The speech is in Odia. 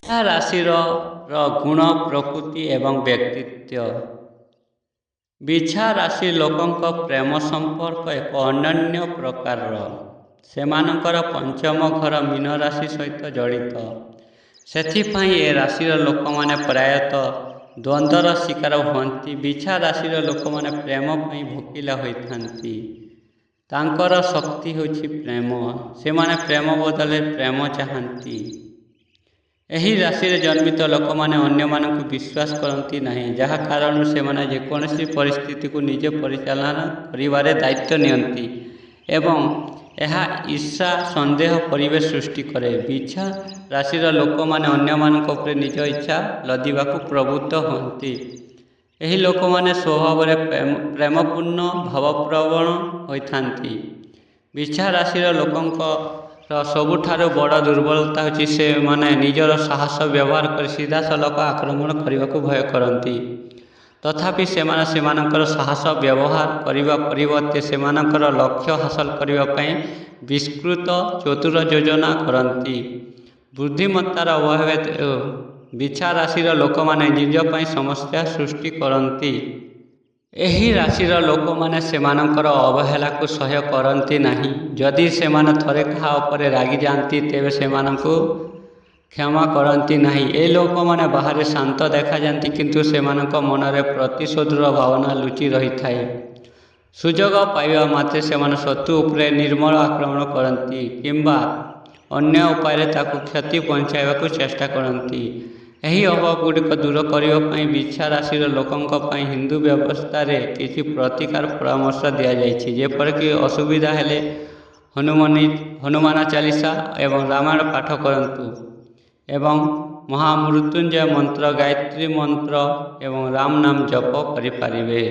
ଏହା ରାଶିର ଗୁଣ ପ୍ରକୃତି ଏବଂ ବ୍ୟକ୍ତିତ୍ୱ। ବିଛା ରାଶି ଲୋକଙ୍କ ପ୍ରେମ ସମ୍ପର୍କ ଏକ ଅନନ୍ୟ ପ୍ରକାରର। ସେମାନଙ୍କର ପଞ୍ଚମ ଘର ମୀନ ରାଶି ସହିତ ଜଡ଼ିତ। ସେଥିପାଇଁ ଏ ରାଶିର ଲୋକମାନେ ପ୍ରାୟତଃ ଦ୍ୱନ୍ଦ୍ୱର ଶିକାର ହୁଅନ୍ତି। ବିଛା ରାଶିର ଲୋକମାନେ ପ୍ରେମ ପାଇଁ ଭୋକିଲା ହୋଇଥାନ୍ତି। ତାଙ୍କର ଶକ୍ତି ହେଉଛି ପ୍ରେମ। ସେମାନେ ପ୍ରେମ ବଦଳରେ ପ୍ରେମ ଚାହାନ୍ତି। ଏହି ରାଶିରେ ଜନ୍ମିତ ଲୋକମାନେ ଅନ୍ୟମାନଙ୍କୁ ବିଶ୍ୱାସ କରନ୍ତି ନାହିଁ, ଯାହା କାରଣରୁ ସେମାନେ ଯେକୌଣସି ପରିସ୍ଥିତିକୁ ନିଜେ ପରିଚାଳନା କରିବାରେ ଦାୟିତ୍ୱ ନିଅନ୍ତି ଏବଂ ଏହା ଈର୍ଷା ସନ୍ଦେହ ପରିବେଶ ସୃଷ୍ଟି କରେ। ବିଛା ରାଶିର ଲୋକମାନେ ଅନ୍ୟମାନଙ୍କ ଉପରେ ନିଜ ଇଚ୍ଛା ଲଦିବାକୁ ପ୍ରବୃତ୍ତ ହୁଅନ୍ତି। ଏହି ଲୋକମାନେ ସ୍ୱଭାବରେ ପ୍ରେମପୂର୍ଣ୍ଣ ଭାବପ୍ରବଣ ହୋଇଥାନ୍ତି। ବିଛା ରାଶିର ଲୋକଙ୍କର ସବୁଠାରୁ ବଡ଼ ଦୁର୍ବଳତା ହେଉଛି ସେମାନେ ନିଜର ସାହସ ବ୍ୟବହାର କରି ସିଧାସଳଖ ଆକ୍ରମଣ କରିବାକୁ ଭୟ କରନ୍ତି। ତଥାପି ସେମାନେ ସେମାନଙ୍କର ସାହସ ବ୍ୟବହାର କରିବା ପରିବର୍ତ୍ତେ ସେମାନଙ୍କର ଲକ୍ଷ୍ୟ ହାସଲ କରିବା ପାଇଁ ବିସ୍ତୃତ ଚତୁର ଯୋଜନା କରନ୍ତି। ବୁଦ୍ଧିମତ୍ତାର ଅଭାବ ବିଛା ରାଶିର ଲୋକମାନେ ନିଜ ପାଇଁ ସମସ୍ୟା ସୃଷ୍ଟି କରନ୍ତି। ଏହି ରାଶିର ଲୋକମାନେ ସେମାନଙ୍କର ଅବହେଳାକୁ ସହ୍ୟ କରନ୍ତି ନାହିଁ। ଯଦି ସେମାନେ ଥରେ କାହା ଉପରେ ରାଗିଯାଆନ୍ତି ତେବେ ସେମାନଙ୍କୁ କ୍ଷମା କରନ୍ତି ନାହିଁ। ଏ ଲୋକମାନେ ବାହାରେ ଶାନ୍ତ ଦେଖାଯାଆନ୍ତି, କିନ୍ତୁ ସେମାନଙ୍କ ମନରେ ପ୍ରତିଶୋଧର ଭାବନା ଲୁଚି ରହିଥାଏ। ସୁଯୋଗ ପାଇବା ମାତ୍ରେ ସେମାନେ ଶତ୍ରୁ ଉପରେ ନିର୍ମଳ ଆକ୍ରମଣ କରନ୍ତି କିମ୍ବା ଅନ୍ୟ ଉପାୟରେ ତାକୁ କ୍ଷତି ପହଞ୍ଚାଇବାକୁ ଚେଷ୍ଟା କରନ୍ତି। ଏହି ଅଭାବଗୁଡ଼ିକ ଦୂର କରିବା ପାଇଁ ବିଛା ରାଶିର ଲୋକଙ୍କ ପାଇଁ ହିନ୍ଦୁ ବ୍ୟବସ୍ଥାରେ କିଛି ପ୍ରତିକାର ପରାମର୍ଶ ଦିଆଯାଇଛି, ଯେପରିକି ଅସୁବିଧା ହେଲେ ହନୁମାନ ଚାଳିଶା ଏବଂ ରାମାୟଣ ପାଠ କରନ୍ତୁ ଏବଂ ମହାମୃତ୍ୟୁଞ୍ଜୟ ମନ୍ତ୍ର, ଗାୟତ୍ରୀ ମନ୍ତ୍ର ଏବଂ ରାମ ନାମ ଜପ କରିପାରିବେ।